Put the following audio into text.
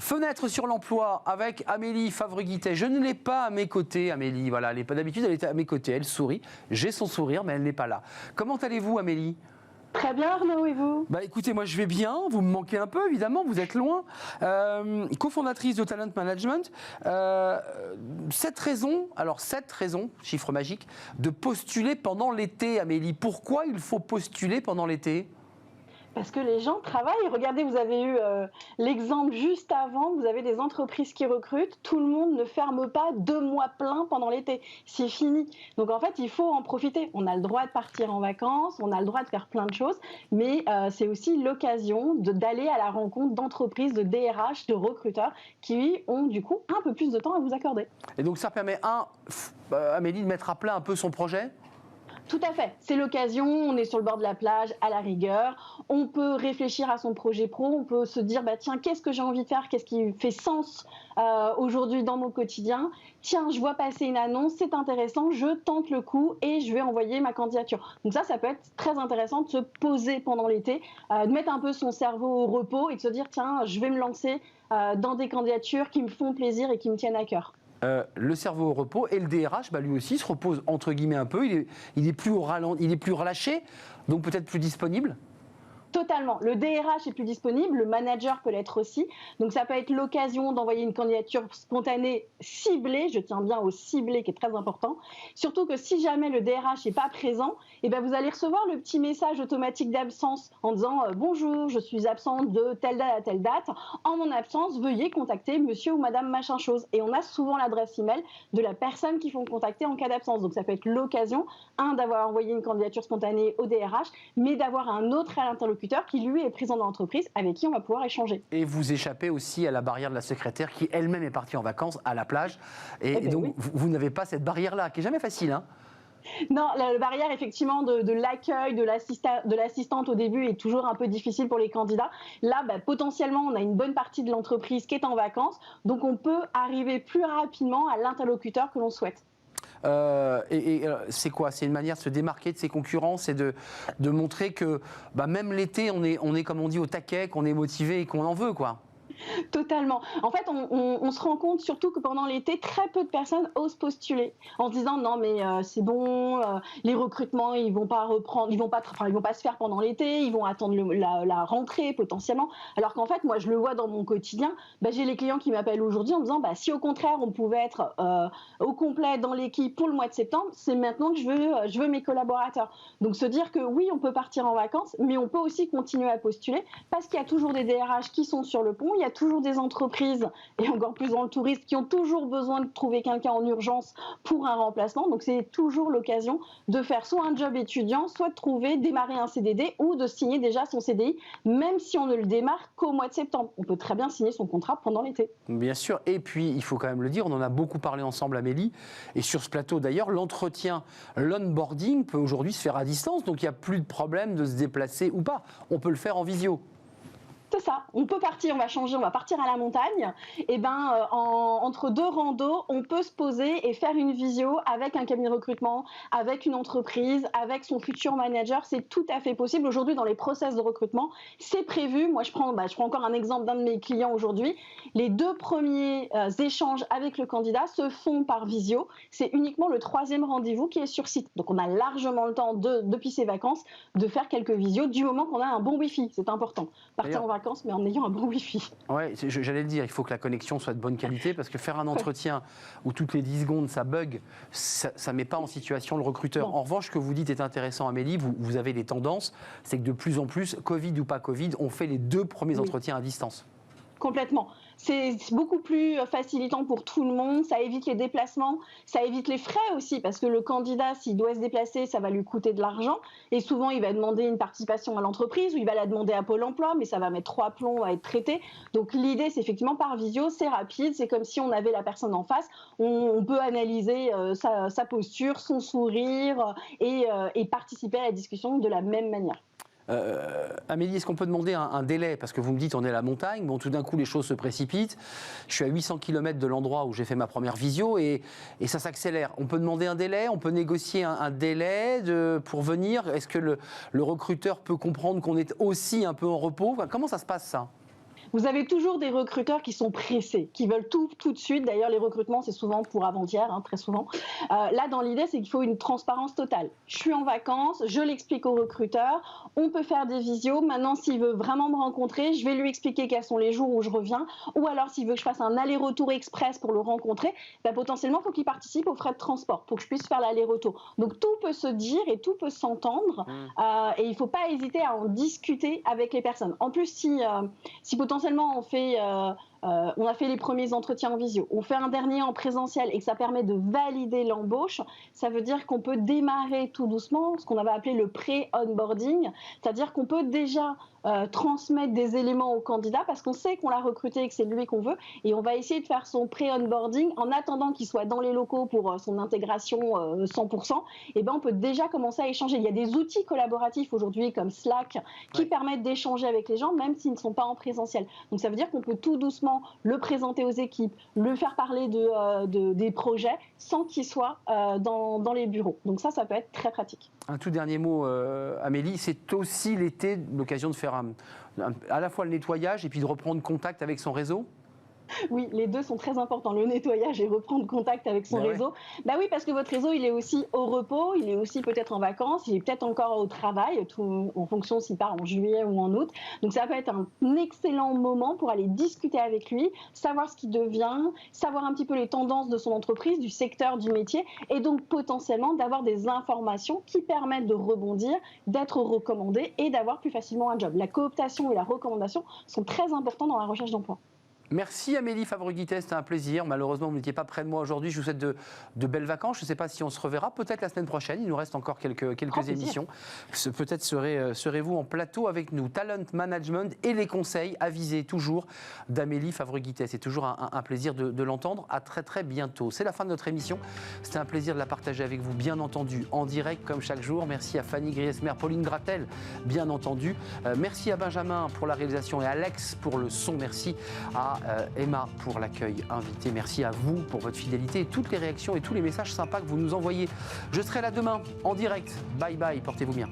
Fenêtre sur l'emploi avec Amélie Favre-Guittet. Je ne l'ai pas à mes côtés, Amélie. Voilà, d'habitude, elle était à mes côtés. Elle sourit. J'ai son sourire, mais elle n'est pas là. Comment allez-vous, Amélie ? Très bien, Arnaud, et vous ? Écoutez, moi je vais bien, vous me manquez un peu évidemment, vous êtes loin. Cofondatrice de Talent Management, 7 raisons, chiffre magique, de postuler pendant l'été, Amélie. Pourquoi il faut postuler pendant l'été ? Parce que les gens travaillent. Regardez, vous avez eu l'exemple juste avant, vous avez des entreprises qui recrutent, tout le monde ne ferme pas 2 mois pleins pendant l'été, c'est fini. Donc en fait, il faut en profiter. On a le droit de partir en vacances, on a le droit de faire plein de choses, mais c'est aussi l'occasion d'aller à la rencontre d'entreprises, de DRH, de recruteurs qui ont du coup un peu plus de temps à vous accorder. Et donc ça permet, Amélie, de mettre à plat un peu son projet ? Tout à fait, c'est l'occasion, on est sur le bord de la plage, à la rigueur, on peut réfléchir à son projet pro, on peut se dire tiens, qu'est-ce que j'ai envie de faire, qu'est-ce qui fait sens aujourd'hui dans mon quotidien, tiens, je vois passer une annonce, c'est intéressant, je tente le coup et je vais envoyer ma candidature. Donc ça peut être très intéressant de se poser pendant l'été, de mettre un peu son cerveau au repos et de se dire tiens, je vais me lancer dans des candidatures qui me font plaisir et qui me tiennent à cœur. Le cerveau au repos et le DRH, lui aussi, se repose entre guillemets un peu. Il est plus relâché, donc peut-être plus disponible. Totalement. Le DRH est plus disponible, le manager peut l'être aussi. Donc ça peut être l'occasion d'envoyer une candidature spontanée ciblée, je tiens bien au ciblé qui est très important. Surtout que si jamais le DRH n'est pas présent, vous allez recevoir le petit message automatique d'absence en disant bonjour, je suis absente de telle date à telle date. En mon absence, veuillez contacter monsieur ou madame machin chose. Et on a souvent l'adresse email de la personne qu'il faut contacter en cas d'absence. Donc ça peut être l'occasion, d'avoir envoyé une candidature spontanée au DRH, mais d'avoir un autre interlocuteur qui lui est présent dans l'entreprise avec qui on va pouvoir échanger. Et vous échappez aussi à la barrière de la secrétaire qui elle-même est partie en vacances à la plage. Et donc oui. vous n'avez pas cette barrière-là qui n'est jamais facile, hein. Non, la barrière effectivement de l'accueil, de l'assistante au début est toujours un peu difficile pour les candidats. Là, potentiellement, on a une bonne partie de l'entreprise qui est en vacances, donc on peut arriver plus rapidement à l'interlocuteur que l'on souhaite. C'est quoi ? C'est une manière de se démarquer de ses concurrents, c'est de montrer que même l'été, on est comme on dit au taquet, qu'on est motivé et qu'on en veut, quoi. Totalement. En fait, on se rend compte surtout que pendant l'été, très peu de personnes osent postuler en se disant non mais c'est bon, les recrutements ils vont pas reprendre, ils vont pas se faire pendant l'été, ils vont attendre la rentrée potentiellement. Alors qu'en fait, moi je le vois dans mon quotidien, j'ai les clients qui m'appellent aujourd'hui en me disant si au contraire on pouvait être au complet dans l'équipe pour le mois de septembre, c'est maintenant que je veux mes collaborateurs. Donc se dire que oui, on peut partir en vacances, mais on peut aussi continuer à postuler parce qu'il y a toujours des DRH qui sont sur le pont. Il y a toujours des entreprises, et encore plus dans le tourisme, qui ont toujours besoin de trouver quelqu'un en urgence pour un remplacement. Donc c'est toujours l'occasion de faire soit un job étudiant, soit de démarrer un CDD ou de signer déjà son CDI, même si on ne le démarre qu'au mois de septembre. On peut très bien signer son contrat pendant l'été. Bien sûr, et puis il faut quand même le dire, on en a beaucoup parlé ensemble, Amélie, et sur ce plateau d'ailleurs, l'onboarding peut aujourd'hui se faire à distance, donc il n'y a plus de problème de se déplacer ou pas. On peut le faire en visio. C'est ça, on peut partir, on va changer, on va partir à la montagne, et entre 2 randos, on peut se poser et faire une visio avec un cabinet de recrutement, avec une entreprise, avec son futur manager, c'est tout à fait possible. Aujourd'hui, dans les process de recrutement, c'est prévu. Moi, je prends encore un exemple d'un de mes clients aujourd'hui. Les 2 premiers échanges avec le candidat se font par visio. C'est uniquement le 3e rendez-vous qui est sur site. Donc, on a largement le temps, depuis ses vacances, de faire quelques visios du moment qu'on a un bon Wi-Fi. C'est important. Partir en vacances, mais en ayant un bon Wi-Fi. Ouais, j'allais le dire, il faut que la connexion soit de bonne qualité parce que faire un entretien où toutes les 10 secondes ça bug, ça ne met pas en situation le recruteur. En revanche, ce que vous dites est intéressant, Amélie, vous avez des tendances, c'est que de plus en plus, Covid ou pas Covid, on fait les 2 premiers entretiens à distance. Complètement. C'est beaucoup plus facilitant pour tout le monde, ça évite les déplacements, ça évite les frais aussi, parce que le candidat, s'il doit se déplacer, ça va lui coûter de l'argent, et souvent il va demander une participation à l'entreprise, ou il va la demander à Pôle emploi, mais ça va mettre 3 plombs à être traité. Donc l'idée, c'est effectivement par visio, c'est rapide, c'est comme si on avait la personne en face, on peut analyser sa posture, son sourire, et participer à la discussion de la même manière. Amélie, est-ce qu'on peut demander un délai ? Parce que vous me dites on est à la montagne, bon tout d'un coup les choses se précipitent, je suis à 800 km de l'endroit où j'ai fait ma première visio et ça s'accélère. On peut demander un délai, on peut négocier un délai pour venir. Est-ce que le recruteur peut comprendre qu'on est aussi un peu en repos ? Comment ça se passe ça ? Vous avez toujours des recruteurs qui sont pressés, qui veulent tout de suite. D'ailleurs, les recrutements, c'est souvent pour avant-hier, très souvent. Là, dans l'idée, c'est qu'il faut une transparence totale. Je suis en vacances, je l'explique au recruteur, on peut faire des visios. Maintenant, s'il veut vraiment me rencontrer, je vais lui expliquer quels sont les jours où je reviens. Ou alors, s'il veut que je fasse un aller-retour express pour le rencontrer, potentiellement, il faut qu'il participe aux frais de transport pour que je puisse faire l'aller-retour. Donc, tout peut se dire et tout peut s'entendre. Et il ne faut pas hésiter à en discuter avec les personnes. En plus, si potentiellement on a fait les premiers entretiens en visio, on fait un dernier en présentiel et que ça permet de valider l'embauche, ça veut dire qu'on peut démarrer tout doucement ce qu'on avait appelé le pré-onboarding, c'est-à-dire qu'on peut déjà transmettre des éléments au candidat parce qu'on sait qu'on l'a recruté et que c'est lui qu'on veut, et on va essayer de faire son pré-onboarding en attendant qu'il soit dans les locaux pour son intégration 100%. Et on peut déjà commencer à échanger. Il y a des outils collaboratifs aujourd'hui comme Slack qui permettent d'échanger avec les gens même s'ils ne sont pas en présentiel. Donc ça veut dire qu'on peut tout doucement le présenter aux équipes, le faire parler des projets sans qu'il soit dans les bureaux. Donc ça peut être très pratique. Un tout dernier mot, Amélie, c'est aussi l'été l'occasion de faire à la fois le nettoyage et puis de reprendre contact avec son réseau? Oui, les deux sont très importants, le nettoyage et reprendre contact avec son réseau. Oui, parce que votre réseau, il est aussi au repos, il est aussi peut-être en vacances, il est peut-être encore au travail, tout en fonction s'il part en juillet ou en août. Donc ça peut être un excellent moment pour aller discuter avec lui, savoir ce qu'il devient, savoir un petit peu les tendances de son entreprise, du secteur, du métier, et donc potentiellement d'avoir des informations qui permettent de rebondir, d'être recommandé et d'avoir plus facilement un job. La cooptation et la recommandation sont très importants dans la recherche d'emploi. Merci Amélie Favre-Guittet, c'était un plaisir. Malheureusement, vous n'étiez pas près de moi aujourd'hui. Je vous souhaite de belles vacances. Je ne sais pas si on se reverra, peut-être la semaine prochaine. Il nous reste encore quelques émissions. Peut-être serez-vous en plateau avec nous. Talent management et les conseils avisés toujours d'Amélie Favre-Guittet. C'est toujours un plaisir de l'entendre. À très très bientôt. C'est la fin de notre émission. C'était un plaisir de la partager avec vous, bien entendu, en direct comme chaque jour. Merci à Fanny Griesmer, Pauline Gratel, bien entendu. Merci à Benjamin pour la réalisation et à Alex pour le son. Merci à Emma pour l'accueil invité. Merci à vous pour votre fidélité et toutes les réactions et tous les messages sympas que vous nous envoyez. Je serai là demain en direct. Bye bye, portez-vous bien.